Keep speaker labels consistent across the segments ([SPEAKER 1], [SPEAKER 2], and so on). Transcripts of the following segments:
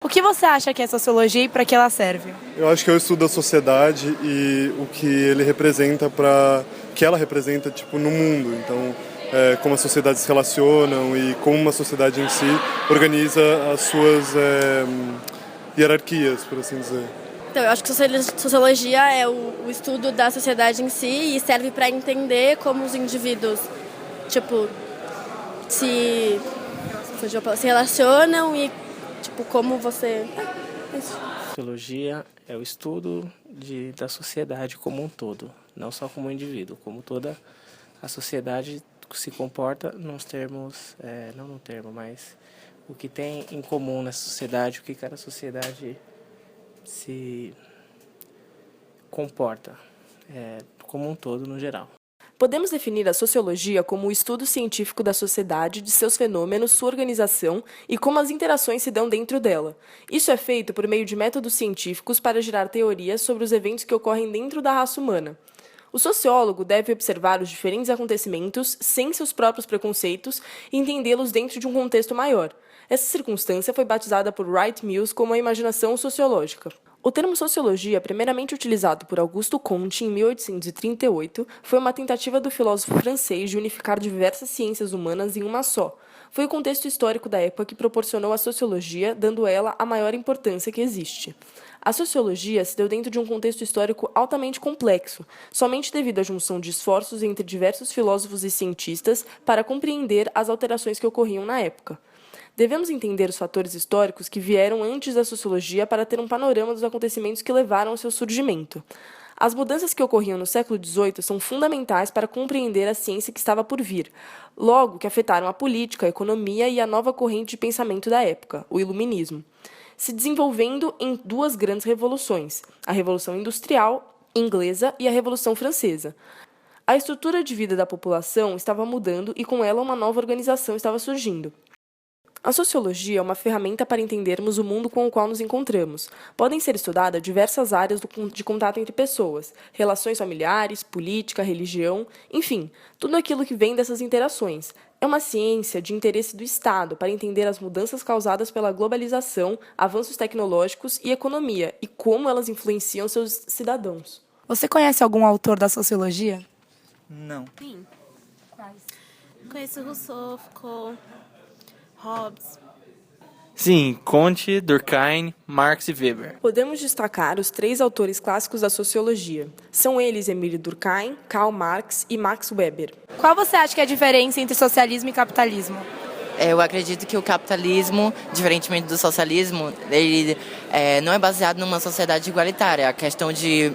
[SPEAKER 1] O que você acha que é sociologia e para que ela serve?
[SPEAKER 2] Eu acho que é o estudo da sociedade e o que ele representa que ela representa tipo no mundo. Então, como as sociedades se relacionam e como uma sociedade em si organiza as suas hierarquias, por assim dizer.
[SPEAKER 3] Então, eu acho que sociologia é o estudo da sociedade em si e serve para entender como os indivíduos, tipo, se relacionam e, tipo, como você... É isso.
[SPEAKER 4] Sociologia é o estudo da sociedade como um todo, não só como indivíduo, como toda a sociedade se comporta nos termos, não no termo, mas o que tem em comum nessa sociedade, o que cada sociedade se comporta, como um todo no geral.
[SPEAKER 5] Podemos definir a sociologia como o estudo científico da sociedade, de seus fenômenos, sua organização e como as interações se dão dentro dela. Isso é feito por meio de métodos científicos para gerar teorias sobre os eventos que ocorrem dentro da raça humana. O sociólogo deve observar os diferentes acontecimentos sem seus próprios preconceitos e entendê-los dentro de um contexto maior. Essa circunstância foi batizada por Wright Mills como a imaginação sociológica. O termo sociologia, primeiramente utilizado por Auguste Comte em 1838, foi uma tentativa do filósofo francês de unificar diversas ciências humanas em uma só. Foi o contexto histórico da época que proporcionou a sociologia, dando a ela a maior importância que existe. A sociologia se deu dentro de um contexto histórico altamente complexo, somente devido à junção de esforços entre diversos filósofos e cientistas para compreender as alterações que ocorriam na época. Devemos entender os fatores históricos que vieram antes da sociologia para ter um panorama dos acontecimentos que levaram ao seu surgimento. As mudanças que ocorriam no século XVIII são fundamentais para compreender a ciência que estava por vir, logo que afetaram a política, a economia e a nova corrente de pensamento da época, o Iluminismo, se desenvolvendo em duas grandes revoluções, a Revolução Industrial inglesa e a Revolução Francesa. A estrutura de vida da população estava mudando e com ela uma nova organização estava surgindo. A sociologia é uma ferramenta para entendermos o mundo com o qual nos encontramos. Podem ser estudadas diversas áreas de contato entre pessoas, relações familiares, política, religião, enfim, tudo aquilo que vem dessas interações. É uma ciência de interesse do Estado para entender as mudanças causadas pela globalização, avanços tecnológicos e economia e como elas influenciam seus cidadãos.
[SPEAKER 1] Você conhece algum autor da sociologia?
[SPEAKER 6] Não.
[SPEAKER 3] Sim. Conheço Rousseau, Foucault, Hobbes.
[SPEAKER 6] Sim, Comte, Durkheim, Marx e Weber.
[SPEAKER 5] Podemos destacar os 3 autores clássicos da sociologia. São eles Emile Durkheim, Karl Marx e Max Weber.
[SPEAKER 1] Qual você acha que é a diferença entre socialismo e capitalismo?
[SPEAKER 7] Eu acredito que o capitalismo, diferentemente do socialismo, ele não é baseado numa sociedade igualitária. A questão de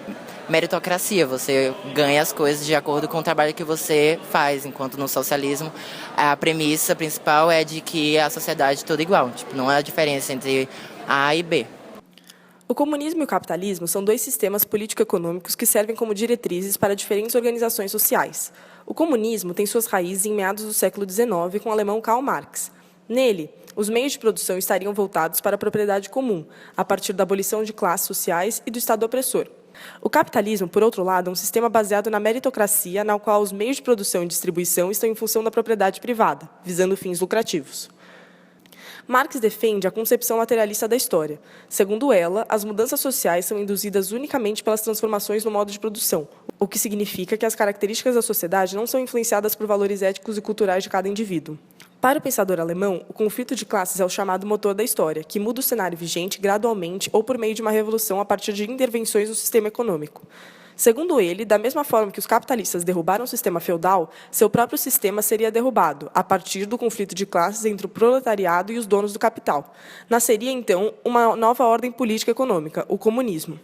[SPEAKER 7] meritocracia, você ganha as coisas de acordo com o trabalho que você faz, enquanto no socialismo a premissa principal é de que a sociedade é toda igual, não há diferença entre A e B.
[SPEAKER 5] O comunismo e o capitalismo são 2 sistemas político-econômicos que servem como diretrizes para diferentes organizações sociais. O comunismo tem suas raízes em meados do século XIX com o alemão Karl Marx. Nele, os meios de produção estariam voltados para a propriedade comum, a partir da abolição de classes sociais e do Estado opressor. O capitalismo, por outro lado, é um sistema baseado na meritocracia, na qual os meios de produção e distribuição estão em função da propriedade privada, visando fins lucrativos. Marx defende a concepção materialista da história. Segundo ela, as mudanças sociais são induzidas unicamente pelas transformações no modo de produção, o que significa que as características da sociedade não são influenciadas por valores éticos e culturais de cada indivíduo. Para o pensador alemão, o conflito de classes é o chamado motor da história, que muda o cenário vigente gradualmente ou por meio de uma revolução a partir de intervenções no sistema econômico. Segundo ele, da mesma forma que os capitalistas derrubaram o sistema feudal, seu próprio sistema seria derrubado, a partir do conflito de classes entre o proletariado e os donos do capital. Nasceria, então, uma nova ordem política econômica, o comunismo.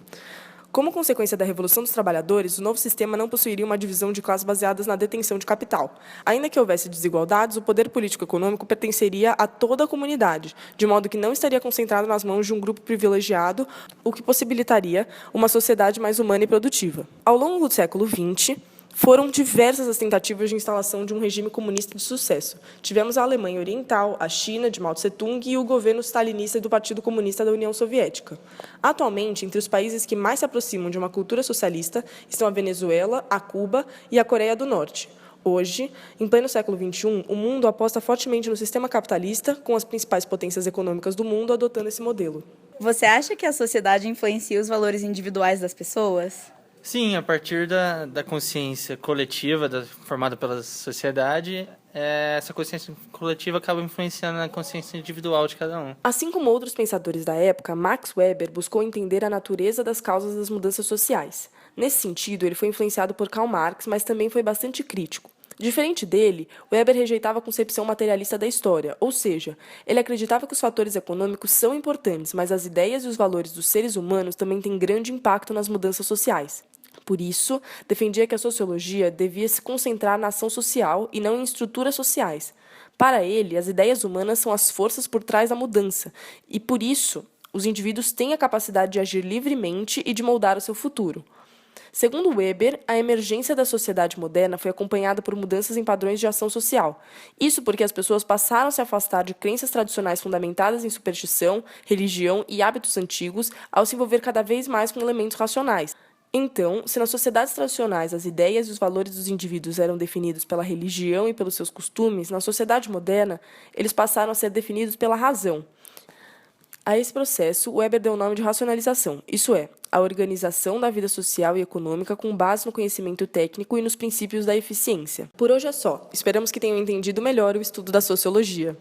[SPEAKER 5] Como consequência da Revolução dos Trabalhadores, o novo sistema não possuiria uma divisão de classes baseadas na detenção de capital. Ainda que houvesse desigualdades, o poder político-econômico pertenceria a toda a comunidade, de modo que não estaria concentrado nas mãos de um grupo privilegiado, o que possibilitaria uma sociedade mais humana e produtiva. Ao longo do século XX, foram diversas as tentativas de instalação de um regime comunista de sucesso. Tivemos a Alemanha Oriental, a China, de Mao Tse-tung, e o governo stalinista do Partido Comunista da União Soviética. Atualmente, entre os países que mais se aproximam de uma cultura socialista estão a Venezuela, a Cuba e a Coreia do Norte. Hoje, em pleno século XXI, o mundo aposta fortemente no sistema capitalista, com as principais potências econômicas do mundo adotando esse modelo.
[SPEAKER 8] Você acha que a sociedade influencia os valores individuais das pessoas?
[SPEAKER 6] Sim, a partir da consciência coletiva formada pela sociedade, essa consciência coletiva acaba influenciando na consciência individual de cada um.
[SPEAKER 5] Assim como outros pensadores da época, Max Weber buscou entender a natureza das causas das mudanças sociais. Nesse sentido, ele foi influenciado por Karl Marx, mas também foi bastante crítico. Diferente dele, Weber rejeitava a concepção materialista da história, ou seja, ele acreditava que os fatores econômicos são importantes, mas as ideias e os valores dos seres humanos também têm grande impacto nas mudanças sociais. Por isso, defendia que a sociologia devia se concentrar na ação social e não em estruturas sociais. Para ele, as ideias humanas são as forças por trás da mudança, e por isso, os indivíduos têm a capacidade de agir livremente e de moldar o seu futuro. Segundo Weber, a emergência da sociedade moderna foi acompanhada por mudanças em padrões de ação social. Isso porque as pessoas passaram a se afastar de crenças tradicionais fundamentadas em superstição, religião e hábitos antigos, ao se envolver cada vez mais com elementos racionais. Então, se nas sociedades tradicionais as ideias e os valores dos indivíduos eram definidos pela religião e pelos seus costumes, na sociedade moderna, eles passaram a ser definidos pela razão. A esse processo, Weber deu o nome de racionalização, isso é, a organização da vida social e econômica com base no conhecimento técnico e nos princípios da eficiência. Por hoje é só. Esperamos que tenham entendido melhor o estudo da sociologia.